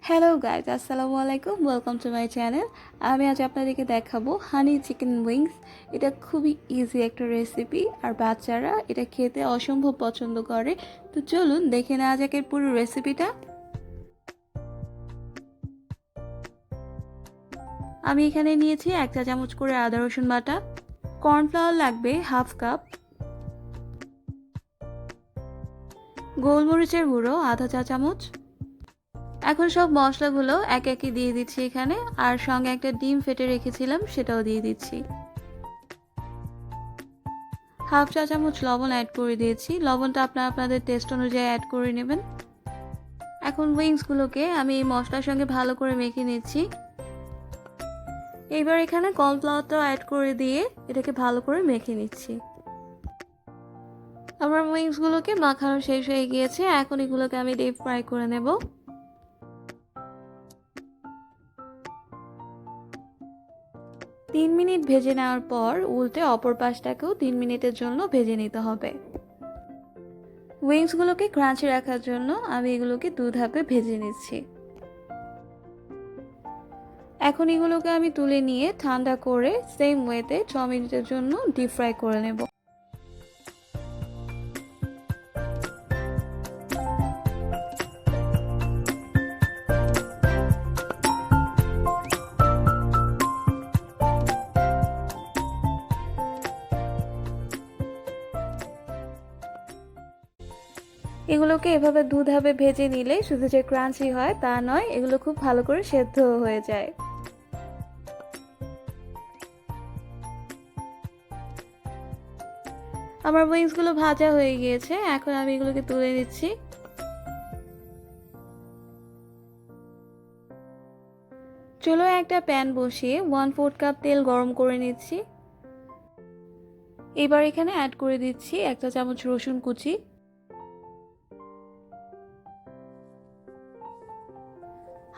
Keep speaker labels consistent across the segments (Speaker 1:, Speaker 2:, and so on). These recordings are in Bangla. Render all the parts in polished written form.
Speaker 1: হ্যালো গাইজ, আসসালামু আলাইকুম। Welcome to my channel. আমি আজ আপনাদেরকে দেখাবো হানি চিকেন উইংস। এটা খুবই ইজি একটা রেসিপি, আর বাচ্চারা এটা খেতে অসম্ভব পছন্দ করে। তো চলুন দেখে নেওয়া যাক এর পুরো রেসিপিটা। আমি এখানে নিয়েছি 1 চা চামচ করে আদা রসুন বাটা, কর্নফ্লাওয়ার লাগবে হাফ কাপ, গোলমরিচের গুঁড়ো আধা চা চামচ। এখন সব মশলাগুলো একে একে দিয়ে দিচ্ছি এখানে, আর সঙ্গে একটা ডিম ফেটে রেখেছিলাম সেটাও দিয়ে দিচ্ছি। হাফ চা চামচ লবণ অ্যাড করে দিয়েছি। লবণটা আপনাদের টেস্ট অনুযায়ী অ্যাড করে নেবেন। এখন উইংসগুলোকে আমি এই মশলার সঙ্গে ভালো করে মেখে নিচ্ছি। এবার এখানে কর্নফ্লাওয়ারটাও অ্যাড করে দিয়ে এটাকে ভালো করে মেখে নিচ্ছি। আমার উইংসগুলোকে মাখানো শেষ হয়ে গিয়েছে। এখন এগুলোকে আমি ডিপ ফ্রাই করে নেব। তিন মিনিট ভেজে নেওয়ার পর উল্টে অপর পাশটাকেও 3 মিনিটের জন্য ভেজে নিতে হবে। উইংসগুলোকে ক্রাঞ্চি রাখার জন্য আমি এগুলোকে 2 ধাপে ভেজে নিচ্ছি। এখন এগুলোকে আমি তুলে নিয়ে ঠান্ডা করে সেম ওয়েতে 6 মিনিটের জন্য ডিপ ফ্রাই করে নেব। এগুলোকে এভাবে 2 ধাপে ভেজে নিলে শুধু যে ক্রাঞ্চি হয় তা নয়, এগুলো খুব ভালো করে সেদ্ধ হয়ে যায়। আমার উইংসগুলো ভাজা হয়ে গিয়েছে। এখন আমি এগুলোকে তুলে নিচ্ছি। চলো একটা প্যান বসিয়ে 1/4 কাপ তেল গরম করে নিচ্ছি। এবার এখানে অ্যাড করে দিচ্ছি 1 চা চামচ রসুন কুচি,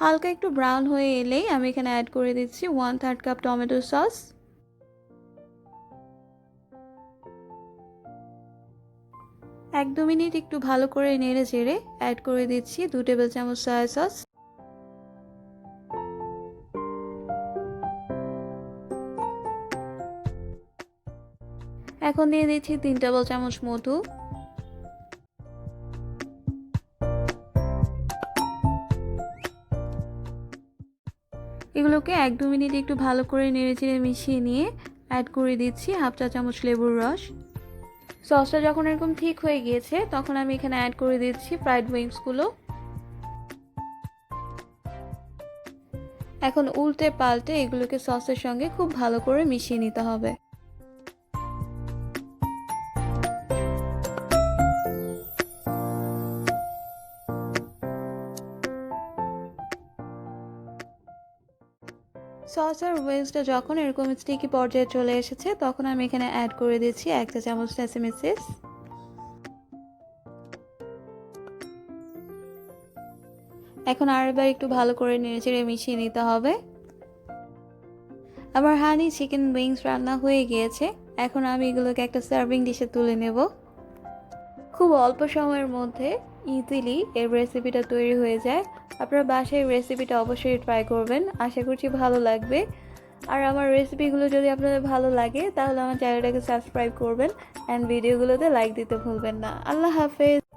Speaker 1: হালকা একটু ব্রাউন হয়ে এলেই আমি এখানে অ্যাড করে দিচ্ছি 1/3 কাপ টমেটো সস, 1-2 মিনিট একটু ভালো করে নেড়ে চেড়ে অ্যাড করে দিচ্ছি 2 টেবিল চামচ সয়া সস, এখন দিয়ে দিচ্ছি 3 টেবিল চামচ মধু, এগুলোকে 1-2 মিনিট একটু ভালো করে নেড়েচেড়ে মিশিয়ে নিয়ে অ্যাড করে দিচ্ছি হাফ চা চামচ লেবুর রস। সসটা যখন এরকম ঠিক হয়ে গিয়েছে তখন আমি এখানে অ্যাড করে দিচ্ছি ফ্রাইড উইংসগুলো। এখন উল্টে পাল্টে এগুলোকে সসের সঙ্গে খুব ভালো করে মিশিয়ে নিতে হবে। সস আর উইংসটা যখন এরকম স্টিকি পর্যায়ে চলে এসেছে তখন আমি এখানে অ্যাড করে দিচ্ছি 1 চা চামচ সেসame সিডস। এখন আরেকবার একটু ভালো করে নেড়েচেড়ে মিশিয়ে নিতে হবে। আমার হানি চিকেন উইংস রান্না হয়ে গিয়েছে। এখন আমি এগুলোকে একটা সার্ভিং ডিশে তুলে নেব। খুব অল্প সময়ের মধ্যে ইজিলি এই রেসিপিটা তৈরি হয়ে যায়। আপনারা বাসায় রেসিপিটা অবশ্যই ট্রাই করবেন, আশা করছি ভালো লাগবে। আর আমার রেসিপিগুলো যদি আপনাদের ভালো লাগে তাহলে আমার চ্যানেলটাকে সাবস্ক্রাইব করবেন অ্যান্ড ভিডিওগুলোতে লাইক দিতে ভুলবেন না। আল্লাহ হাফেজ।